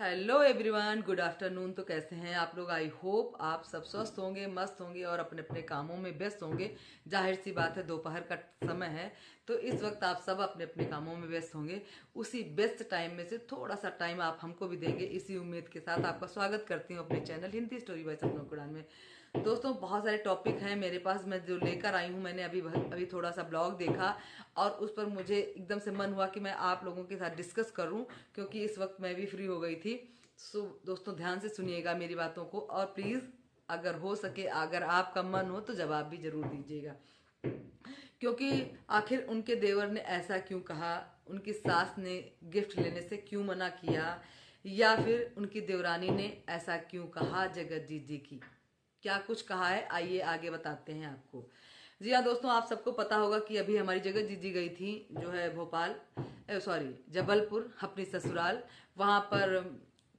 Hello everyone, good afternoon. तो कैसे हैं आप लोग? आई होप आप सब स्वस्थ होंगे, मस्त होंगे और अपने अपने कामों में व्यस्त होंगे। जाहिर सी बात है, दोपहर का समय है, तो इस वक्त आप सब अपने अपने कामों में व्यस्त होंगे। उसी व्यस्त टाइम में से थोड़ा सा टाइम आप हमको भी देंगे, इसी उम्मीद के साथ आपका स्वागत करती हूँ अपने चैनल हिंदी स्टोरी बाय सपनों की उड़ान में। दोस्तों, बहुत सारे टॉपिक हैं मेरे पास, मैं जो लेकर आई हूँ। मैंने अभी थोड़ा सा ब्लॉग देखा और उस पर मुझे एकदम से मन हुआ कि मैं आप लोगों के साथ डिस्कस करूं, क्योंकि इस वक्त मैं भी फ्री हो गई थी। सो दोस्तों, ध्यान से सुनिएगा मेरी बातों को और प्लीज़ अगर हो सके, अगर आपका मन हो तो जवाब भी जरूर दीजिएगा। क्योंकि आखिर उनके देवर ने ऐसा क्यों कहा, उनकी सास ने गिफ्ट लेने से क्यों मना किया, या फिर उनकी देवरानी ने ऐसा क्यों कहा जगत जीत जी की, क्या कुछ कहा है, आइए आगे बताते हैं आपको। जी हाँ दोस्तों, आप सबको पता होगा कि अभी हमारी जगत जीजी गई थी, जो है भोपाल, सॉरी जबलपुर, अपनी ससुराल। वहाँ पर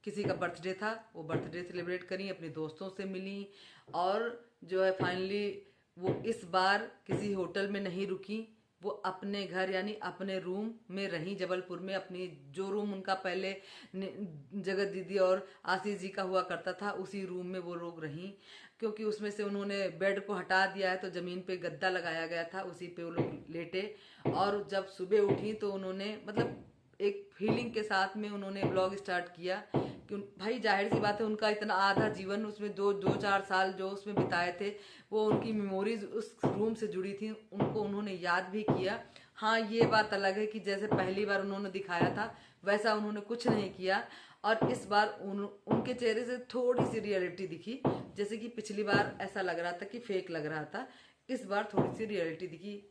किसी का बर्थडे था, वो बर्थडे सेलिब्रेट करी, अपने दोस्तों से मिली और जो है फाइनली वो इस बार किसी होटल में नहीं रुकी। वो अपने घर यानी अपने रूम में रही जबलपुर में। अपनी जो रूम उनका पहले जगत दीदी और आशीष जी का हुआ करता था, उसी रूम में वो लोग रहीं। क्योंकि उसमें से उन्होंने बेड को हटा दिया है, तो जमीन पे गद्दा लगाया गया था, उसी पे वो लोग लेटे। और जब सुबह उठी तो उन्होंने मतलब एक फीलिंग के साथ में उन्होंने ब्लॉग स्टार्ट किया कि भाई जाहिर सी बात है, उनका इतना आधा जीवन उसमें दो दो चार साल जो उसमें बिताए थे, वो उनकी मेमोरीज उस रूम से जुड़ी थी, उनको उन्होंने याद भी किया। हाँ, ये बात अलग है कि जैसे पहली बार उन्होंने दिखाया था वैसा उन्होंने कुछ नहीं किया। और इस बार उनके चेहरे से थोड़ी सी रियलिटी दिखी। जैसे कि पिछली बार ऐसा लग रहा था कि फेक लग रहा था, इस बार थोड़ी सी रियलिटी दिखी।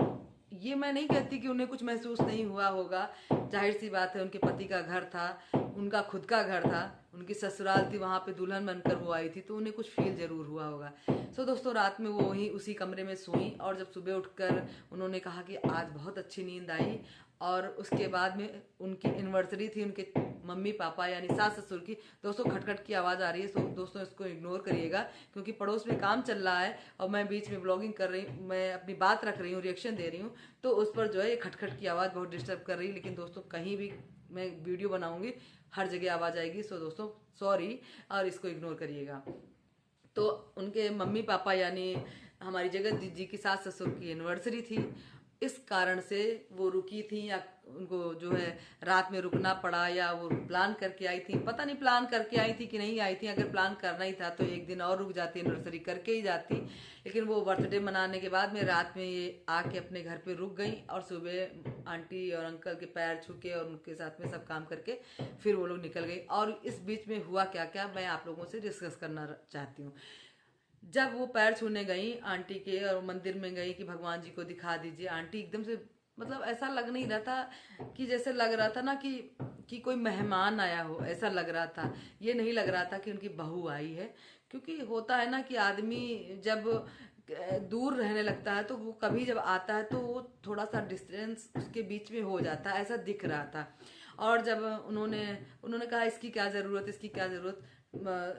ये मैं नहीं कहती कि उन्हें कुछ महसूस नहीं हुआ होगा, जाहिर सी बात है, उनके पति का घर था, उनका खुद का घर था, उनकी ससुराल थी, वहां पे दुल्हन बनकर वो आई थी, तो उन्हें कुछ फील जरूर हुआ होगा। सो दोस्तों, रात में वो वहीं उसी कमरे में सोई और जब सुबह उठकर उन्होंने कहा कि आज बहुत अच्छी नींद आई। और उसके बाद में उनकी एनिवर्सरी थी, उनके मम्मी पापा यानी सास ससुर की। दोस्तों, खटखट की आवाज़ आ रही है, सो दोस्तों इसको इग्नोर करिएगा, क्योंकि पड़ोस में काम चल रहा है और मैं बीच में ब्लॉगिंग कर रही हूँ, मैं अपनी बात रख रही हूँ, रिएक्शन दे रही हूँ, तो उस पर जो है ये खटखट की आवाज़ बहुत डिस्टर्ब कर रही है। लेकिन दोस्तों, कहीं भी मैं वीडियो बनाऊंगी हर जगह आवाज़ आएगी, सो दोस्तों सॉरी, और इसको इग्नोर करिएगा। तो उनके मम्मी पापा यानी हमारी जगत जी की सास ससुर की एनिवर्सरी थी, इस कारण से वो रुकी थी, या उनको जो है रात में रुकना पड़ा, या वो प्लान करके आई थी, पता नहीं प्लान करके आई थी कि नहीं आई थी। अगर प्लान करना ही था तो एक दिन और रुक जाती, एनिवर्सरी करके ही जाती। लेकिन वो बर्थडे मनाने के बाद में रात में ये आके अपने घर पे रुक गई और सुबह आंटी और अंकल के पैर छू के और उनके साथ में सब काम करके फिर वो लोग निकल गई। और इस बीच में हुआ क्या क्या, मैं आप लोगों से डिस्कस करना चाहती हूँ। जब वो पैर छूने गई आंटी के और मंदिर में गई कि भगवान जी को दिखा दीजिए, आंटी एकदम से मतलब ऐसा लग नहीं रहा था कि जैसे लग रहा था ना कि कोई मेहमान आया हो, ऐसा लग रहा था। ये नहीं लग रहा था कि उनकी बहू आई है। क्योंकि होता है ना कि आदमी जब दूर रहने लगता है तो वो कभी जब आता है तो वो थोड़ा सा डिस्टेंस उसके बीच में हो जाता है, ऐसा दिख रहा था। और जब उन्होंने उन्होंने कहा इसकी क्या ज़रूरत, इसकी क्या ज़रूरत,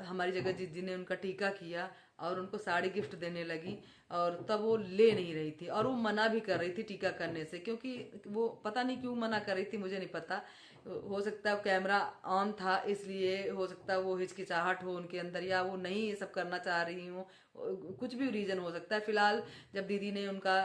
हमारी जगह जी ने उनका टीका किया और उनको साड़ी गिफ्ट देने लगी। और तब वो ले नहीं रही थी और वो मना भी कर रही थी टीका करने से, क्योंकि वो पता नहीं क्यों मना कर रही थी, मुझे नहीं पता। हो सकता है कैमरा ऑन था इसलिए, हो सकता है वो हिचकिचाहट हो उनके अंदर, या वो नहीं ये सब करना चाह रही हो, कुछ भी रीजन हो सकता है। फिलहाल जब दीदी ने उनका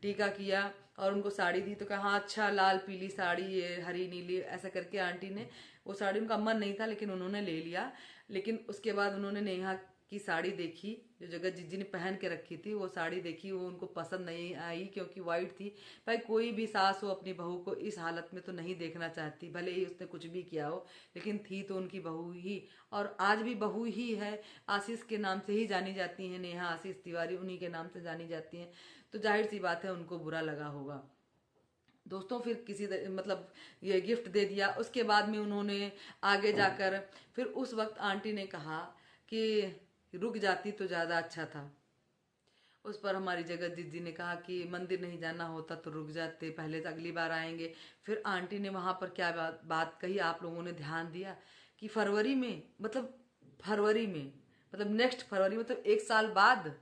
टीका किया और उनको साड़ी दी तो कहा हाँ अच्छा, लाल पीली साड़ी, ये हरी नीली, ऐसा करके आंटी ने वो साड़ी, उनका मन नहीं था लेकिन उन्होंने ले लिया। लेकिन उसके बाद उन्होंने नेहा की साड़ी देखी जो जगत जीजी ने पहन के रखी थी, वो साड़ी देखी, वो उनको पसंद नहीं आई क्योंकि वाइट थी। भाई कोई भी सास हो अपनी बहू को इस हालत में तो नहीं देखना चाहती, भले ही उसने कुछ भी किया हो, लेकिन थी तो उनकी बहू ही, और आज भी बहू ही है। आशीष के नाम से ही जानी जाती हैं, नेहा आशीष तिवारी उन्हीं के नाम से जानी जाती हैं, तो जाहिर सी बात है उनको बुरा लगा होगा। दोस्तों, फिर मतलब ये गिफ्ट दे दिया। उसके बाद में उन्होंने आगे जाकर फिर उस वक्त आंटी ने कहा कि रुक जाती तो ज़्यादा अच्छा था। उस पर हमारी जगत दीदी ने कहा कि मंदिर नहीं जाना होता तो रुक जाते, पहले तो अगली बार आएंगे। फिर आंटी ने वहाँ पर क्या बात कही, आप लोगों ने ध्यान दिया कि फरवरी में, मतलब फरवरी में, मतलब नेक्स्ट फरवरी, मतलब एक साल बाद,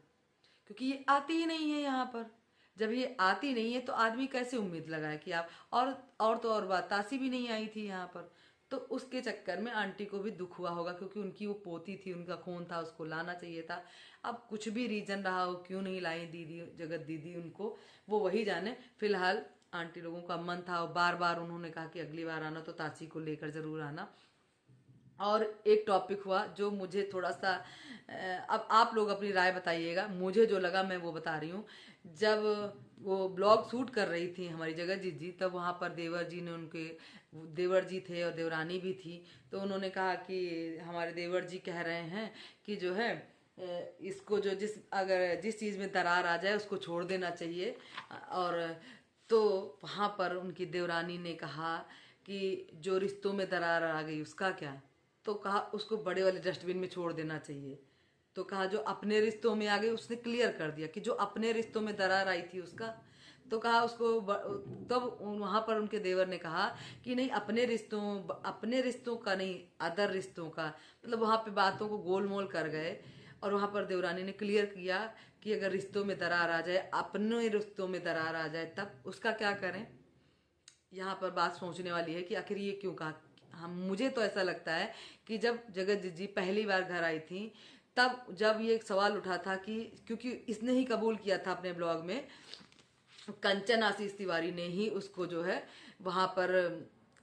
क्योंकि ये आती ही नहीं है यहाँ पर। जब ये आती नहीं है तो आदमी कैसे उम्मीद लगाए कि आप, और तो और बात, तासी भी नहीं आई थी यहाँ पर, तो उसके चक्कर में आंटी को भी दुख हुआ होगा, क्योंकि उनकी वो पोती थी, उनका खून था, उसको लाना चाहिए था। अब कुछ भी रीजन रहा हो क्यों नहीं लाई दीदी, जगत दीदी उनको, वो वही जाने। फिलहाल आंटी लोगों का मन था और बार बार उन्होंने कहा कि अगली बार आना तो ताची को लेकर जरूर आना। और एक टॉपिक हुआ जो मुझे थोड़ा सा अब आप लोग अपनी राय बताइएगा, मुझे जो लगा मैं वो बता रही हूँ। जब वो ब्लॉग शूट कर रही थी हमारी जगत जी, तब वहाँ पर देवर जी ने उनके, देवर जी थे और देवरानी भी थी, तो उन्होंने कहा कि हमारे देवर जी कह रहे हैं कि जो है इसको जो अगर जिस चीज़ में दरार आ जाए उसको छोड़ देना चाहिए। और तो वहाँ पर उनकी देवरानी ने कहा कि जो रिश्तों में दरार आ गई उसका क्या, तो कहा उसको बड़े वाले डस्टबिन में छोड़ देना चाहिए। तो कहा जो अपने रिश्तों में आ गई, उसने क्लियर कर दिया कि जो अपने रिश्तों में दरार आई थी उसका, तो कहा उसको तब वहां पर उनके देवर ने कहा कि नहीं, अपने रिश्तों का नहीं, अदर रिश्तों का, मतलब वहां पे बातों को गोलमोल कर गए। और वहां पर देवरानी ने क्लियर किया कि अगर रिश्तों में दरार आ जाए, अपने रिश्तों में दरार आ जाए, तब उसका क्या करें। यहाँ पर बात सोचने वाली है कि आखिर ये क्यों कहा। हम, मुझे तो ऐसा लगता है कि जब जगत जी पहली बार घर आई थी, तब जब ये एक सवाल उठा था कि क्योंकि इसने ही कबूल किया था अपने ब्लॉग में, कंचन आशीष तिवारी ने ही उसको जो है वहाँ पर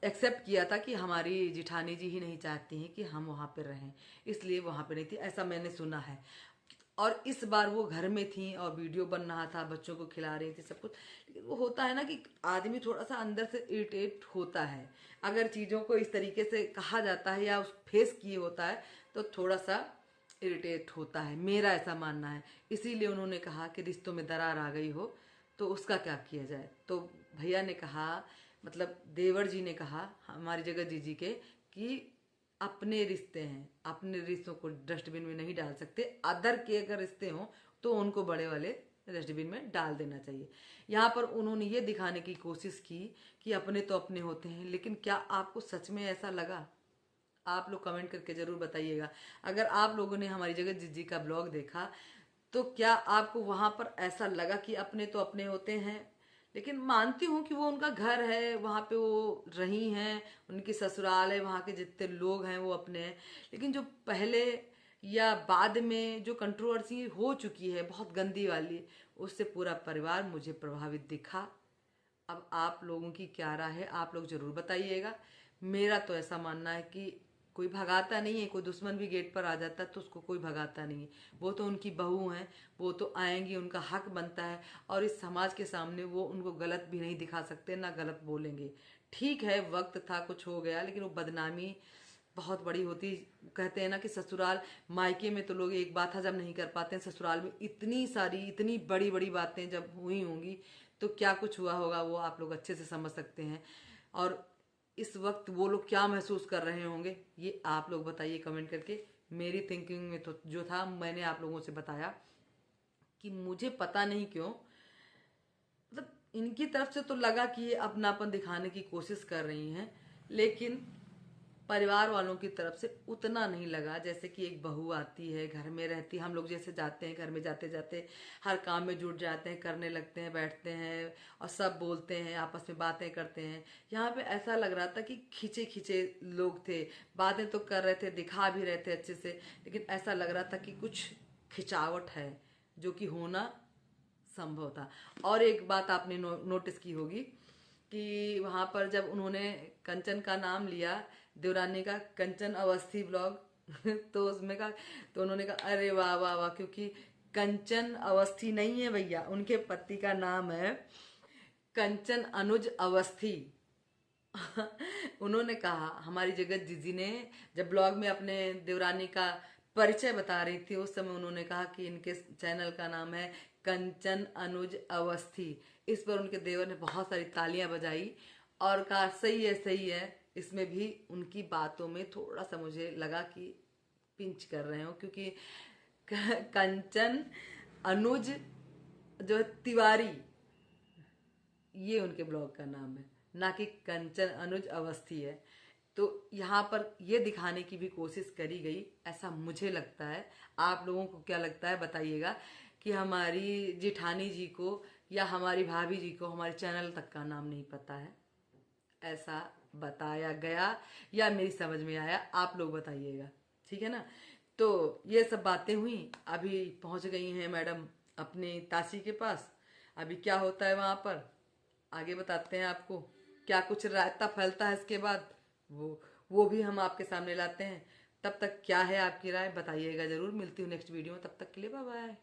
एक्सेप्ट किया था कि हमारी जिठानी जी ही नहीं चाहती हैं कि हम वहाँ पर रहें, इसलिए वहाँ पर नहीं थी, ऐसा मैंने सुना है। और इस बार वो घर में थी और वीडियो बन रहा था, बच्चों को खिला रही थी सब कुछ। लेकिन वो होता है ना कि आदमी थोड़ा सा अंदर से इरिटेट होता है, अगर चीज़ों को इस तरीके से कहा जाता है या उस फेस किए होता है तो थोड़ा सा इरिटेट होता है, मेरा ऐसा मानना है। इसीलिए उन्होंने कहा कि रिश्तों में दरार आ गई हो तो उसका क्या किया जाए। तो भैया ने कहा, मतलब देवर जी ने कहा हमारी जगत जी के, कि अपने रिश्ते हैं, अपने रिश्तों को डस्टबिन में नहीं डाल सकते, अदर के अगर रिश्ते हों तो उनको बड़े वाले डस्टबिन में डाल देना चाहिए। यहाँ पर उन्होंने ये दिखाने की कोशिश की कि अपने तो अपने होते हैं, लेकिन क्या आपको सच में ऐसा लगा? आप लोग कमेंट करके जरूर बताइएगा। अगर आप लोगों ने हमारी जगत जी का ब्लॉग देखा तो क्या आपको वहां पर ऐसा लगा कि अपने तो अपने होते हैं? लेकिन मानती हूँ कि वो उनका घर है, वहाँ पे वो रही हैं, उनकी ससुराल है, वहाँ के जितने लोग हैं वो अपने हैं। लेकिन जो पहले या बाद में जो कंट्रोवर्सी हो चुकी है बहुत गंदी वाली, उससे पूरा परिवार मुझे प्रभावित दिखा। अब आप लोगों की क्या राय है, आप लोग जरूर बताइएगा। मेरा तो ऐसा मानना है कि कोई भगाता नहीं है, कोई दुश्मन भी गेट पर आ जाता है तो उसको कोई भगाता नहीं है। वो तो उनकी बहू हैं, वो तो आएंगी, उनका हक बनता है। और इस समाज के सामने वो उनको गलत भी नहीं दिखा सकते, ना गलत बोलेंगे। ठीक है, वक्त था, कुछ हो गया, लेकिन वो बदनामी बहुत बड़ी होती। कहते हैं ना कि ससुराल, मायके में तो लोग एक बात हजम नहीं कर पाते हैं, ससुराल में इतनी सारी इतनी बड़ी बड़ी बातें जब हुई होंगी तो क्या कुछ हुआ होगा वो आप लोग अच्छे से समझ सकते हैं। और इस वक्त वो लोग क्या महसूस कर रहे होंगे ये आप लोग बताइए कमेंट करके। मेरी थिंकिंग में तो जो था मैंने आप लोगों से बताया कि मुझे पता नहीं क्यों, मतलब इनकी तरफ से तो लगा कि ये अपनापन दिखाने की कोशिश कर रही हैं, लेकिन परिवार वालों की तरफ से उतना नहीं लगा। जैसे कि एक बहू आती है, घर में रहती, हम लोग जैसे जाते हैं घर में, जाते जाते हर काम में जुट जाते हैं, करने लगते हैं, बैठते हैं और सब बोलते हैं, आपस में बातें करते हैं। यहाँ पे ऐसा लग रहा था कि खींचे खींचे लोग थे, बातें तो कर रहे थे, दिखा भी रहे थे अच्छे से, लेकिन ऐसा लग रहा था कि कुछ खिंचावट है, जो कि होना संभव था। और एक बात आपने नोटिस की होगी कि वहां पर जब उन्होंने कंचन का नाम लिया, देवरानी का, कंचन अवस्थी ब्लॉग तो उसमें कहा, तो उन्होंने कहा अरे वाह वाह वाह, क्योंकि कंचन अवस्थी नहीं है भैया, उनके पति का नाम है कंचन अनुज अवस्थी। उन्होंने कहा, हमारी जगत जीजी ने जब ब्लॉग में अपने देवरानी का परिचय बता रही थी उस समय उन्होंने कहा कि इनके चैनल का नाम है कंचन अनुज अवस्थी। इस पर उनके देवर ने बहुत सारी तालियां बजाई और कहा सही है। इसमें भी उनकी बातों में थोड़ा सा मुझे लगा कि पिंच कर रहे हो, क्योंकि कंचन अनुज जो है तिवारी, ये उनके ब्लॉग का नाम है, ना कि कंचन अनुज अवस्थी है। तो यहाँ पर ये दिखाने की भी कोशिश करी गई, ऐसा मुझे लगता है। आप लोगों को क्या लगता है बताइएगा कि हमारी जिठानी जी को या हमारी भाभी जी को हमारे चैनल तक का नाम नहीं पता है, ऐसा बताया गया या मेरी समझ में आया, आप लोग बताइएगा, ठीक है ना। तो ये सब बातें हुई। अभी पहुंच गई हैं मैडम अपनी ताशी के पास। अभी क्या होता है वहां पर आगे बताते हैं आपको। क्या कुछ रायता फैलता है इसके बाद, वो भी हम आपके सामने लाते हैं। तब तक क्या है आपकी राय बताइएगा जरूर। मिलती हूँ नेक्स्ट वीडियो में, तब तक के लिए बाय बाय।